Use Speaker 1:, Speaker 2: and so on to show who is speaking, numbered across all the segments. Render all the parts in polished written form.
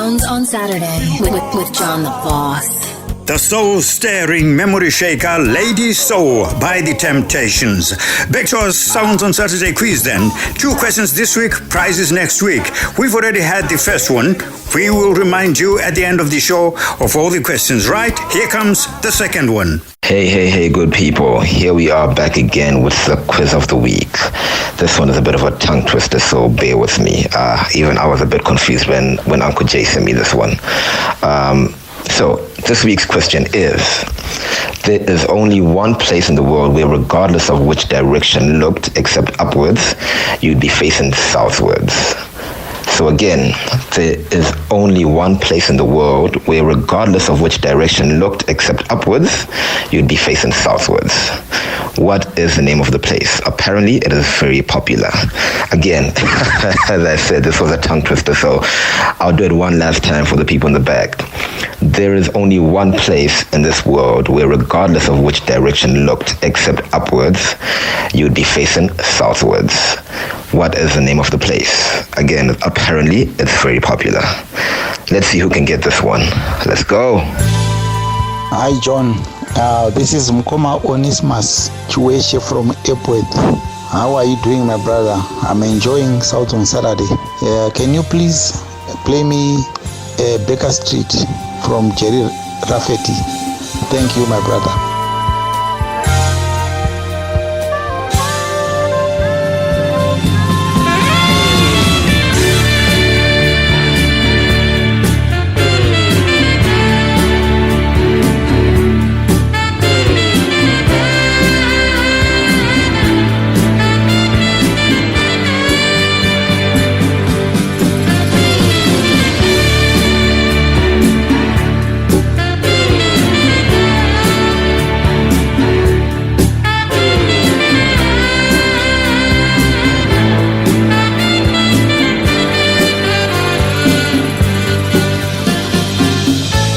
Speaker 1: Sounds on Saturday with John the Boss.
Speaker 2: The soul-stirring memory shaker Lady Soul by The Temptations. Back to our Sounds on Saturday quiz then. 2 questions this week, prizes next week. We've already had the first one. We will remind you at the end of the show of all the questions, right? Here comes the second one.
Speaker 3: Hey, good people. Here we are back again with the quiz of the week. This one is a bit of a tongue twister, so bear with me. Even I was a bit confused when Uncle Jay sent me this one. So this week's question is, there is only one place in the world where regardless of which direction looked except upwards, you'd be facing southwards. So again, there is only one place in the world where regardless of which direction looked except upwards, you'd be facing southwards. What is the name of the place? Apparently, it is very popular. Again, as I said, this was a tongue twister, so I'll do it one last time for the people in the back. There is only one place in this world where regardless of which direction looked except upwards, you'd be facing southwards. What is the name of the place? Again, apparently, it's very popular. Let's see who can get this one. Let's go.
Speaker 4: Hi, John. This is Mkoma Onismas Chiweshe from Epworth. How are you doing, my brother? I'm enjoying South on Saturday. Can you please play me Baker Street from Jerry Rafferty? Thank you, my brother.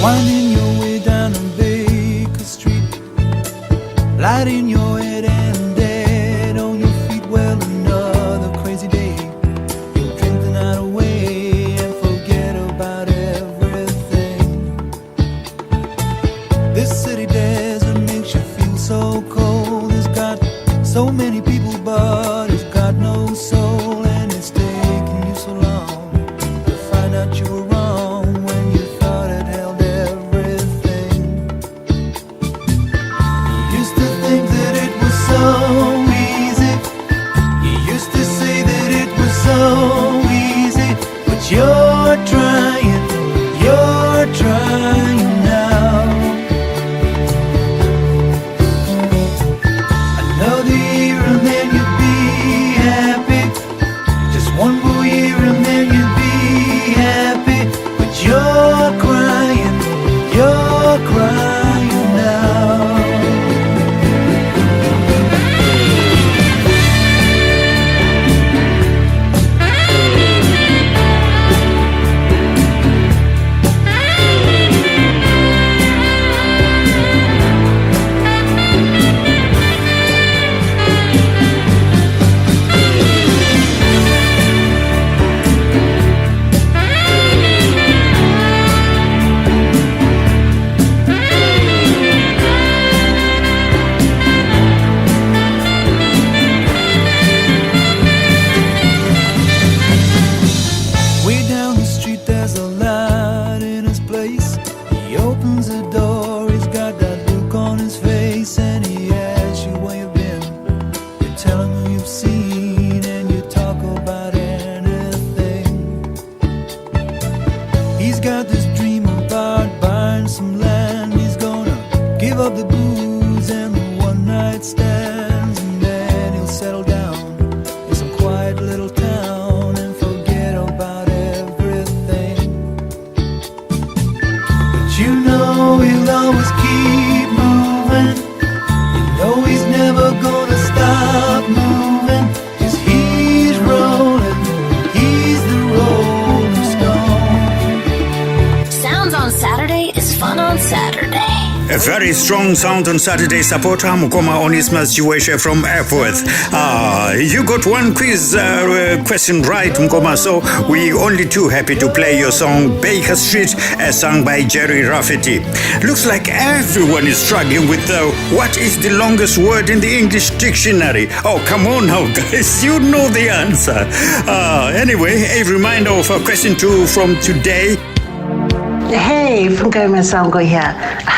Speaker 5: Winding your way down on Baker Street, light in your head and dead on your feet. Well, another crazy day. You'll drink the night away and forget about everything. This city desert makes you feel so cold. It's got so many people, but it's got no soul. And it's taken you so long to find out you were wrong when you thought it held everything. You used to think that it was so easy. You used to say that it was so easy. But you're trying now. Another year and then you'd be happy. Just one more year and then you'd be happy. But you're crying now.
Speaker 2: very strong Sound on Saturday supporter, Mukoma Onismas Chiweshe from Epworth. You got one quiz question right, Mukoma, so we only too happy to play your song Baker Street, as sung by Jerry Rafferty. Looks like everyone is struggling with what is the longest word in the English dictionary. Oh, come on now, guys, you know the answer. Anyway, a reminder of question 2 from today.
Speaker 6: Hey, Funko Masango here.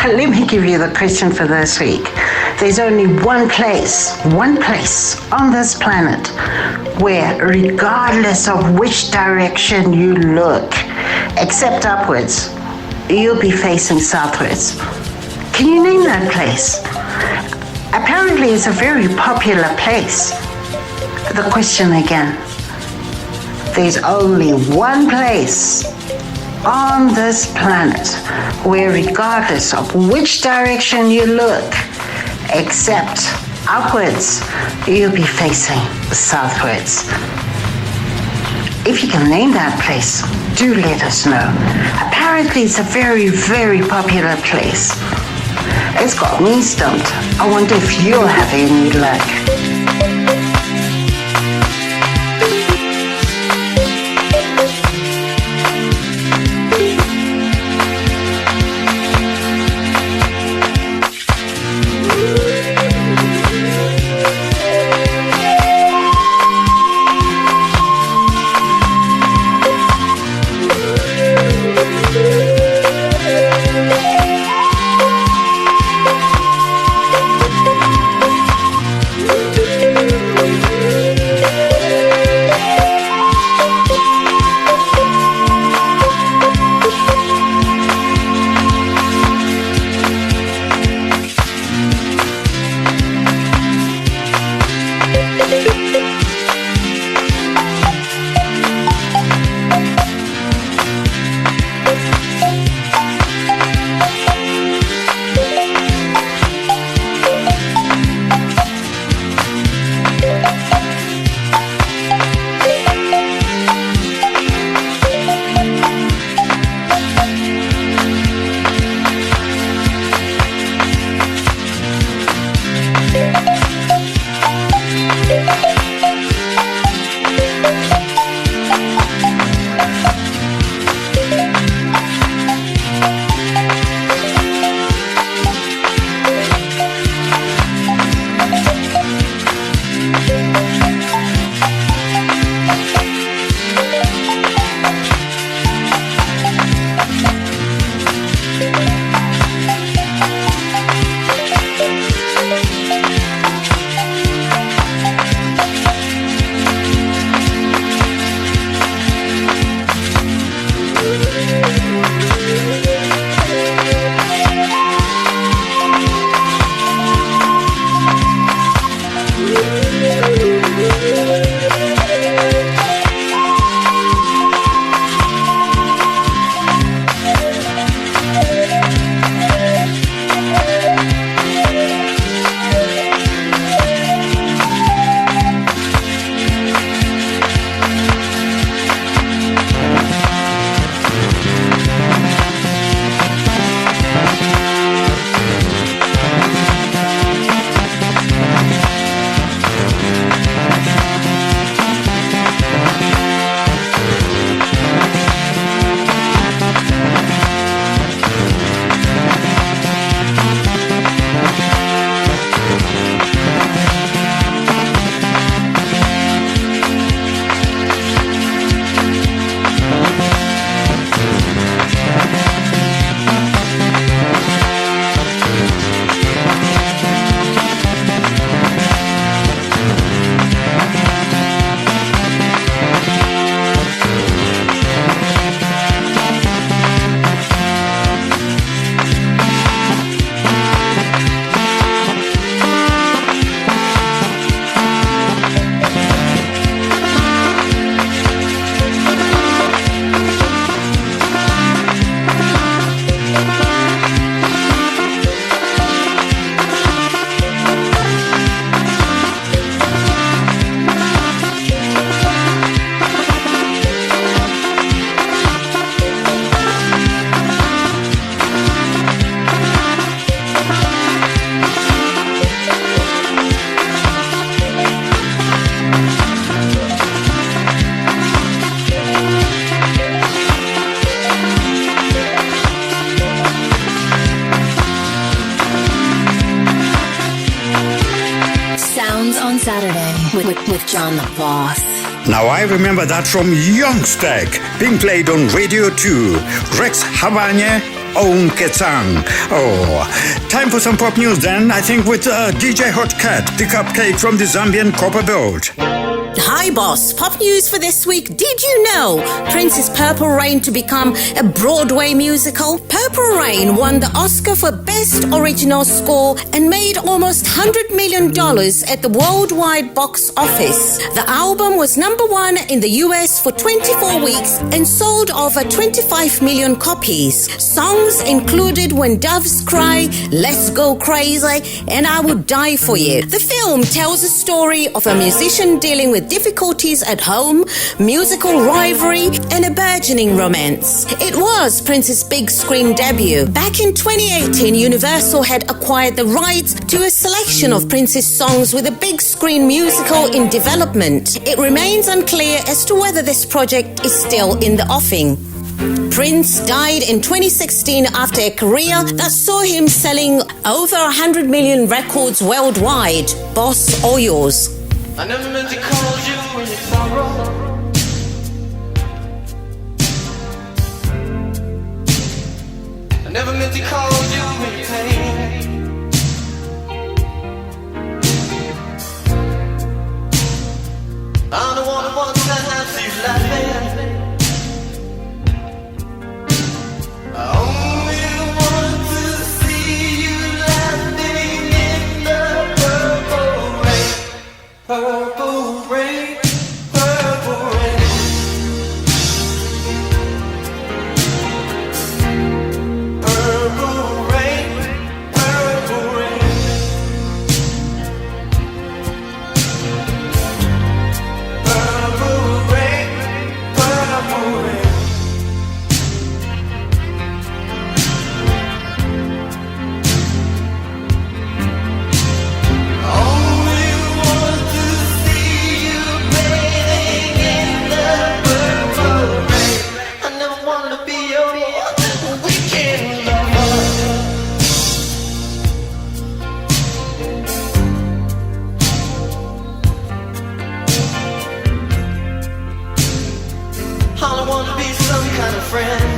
Speaker 6: Let me give you the question for this week. There's only one place on this planet where, regardless of which direction you look, except upwards, you'll be facing southwards. Can you name that place? Apparently, it's a very popular place. The question again. There's only one place on this planet where, regardless of which direction you look, except upwards, you'll be facing southwards. If you can name that place, do let us know. Apparently, it's a very, very popular place. It's got me stumped. I wonder if you'll have any luck.
Speaker 1: with John the Boss.
Speaker 2: Now I remember that from Youngstack, being played on Radio 2. Rex Habanye, Om Ketsang. Oh, time for some pop news then, I think with DJ Hot Cat, the cupcake from the Zambian Copper Belt.
Speaker 7: Hi, boss. Pop news for this week. Did you know Prince's Purple Rain to become a Broadway musical? Purple Rain won the Oscar for Best Original Score and made almost $100 million at the worldwide box office. The album was #1 in the US for 24 weeks and sold over 25 million copies. Songs included When Doves Cry, Let's Go Crazy, and I Would Die For You. The film tells a story of a musician dealing with difficulties at home, musical rivalry, and a burgeoning romance. It was Prince's big screen debut. Back in 2018, Universal had acquired the rights to a selection of Prince's songs with a big screen musical in development. It remains unclear as to whether this project is still in the offing. Prince died in 2016 after a career that saw him selling over 100 million records worldwide. Boss, all yours.
Speaker 8: I never meant to call you when you sorrow. I never meant to call you when you pain. I'm the one who wants to have you laughing. I only want to see you laughing in the purple rain. Purple rain, purple rain. Purple rain, purple rain. Purple rain, purple rain. Only want to see you bathing in the purple rain. I never wanted to be your weekend lover. All I want to be some kind of friend.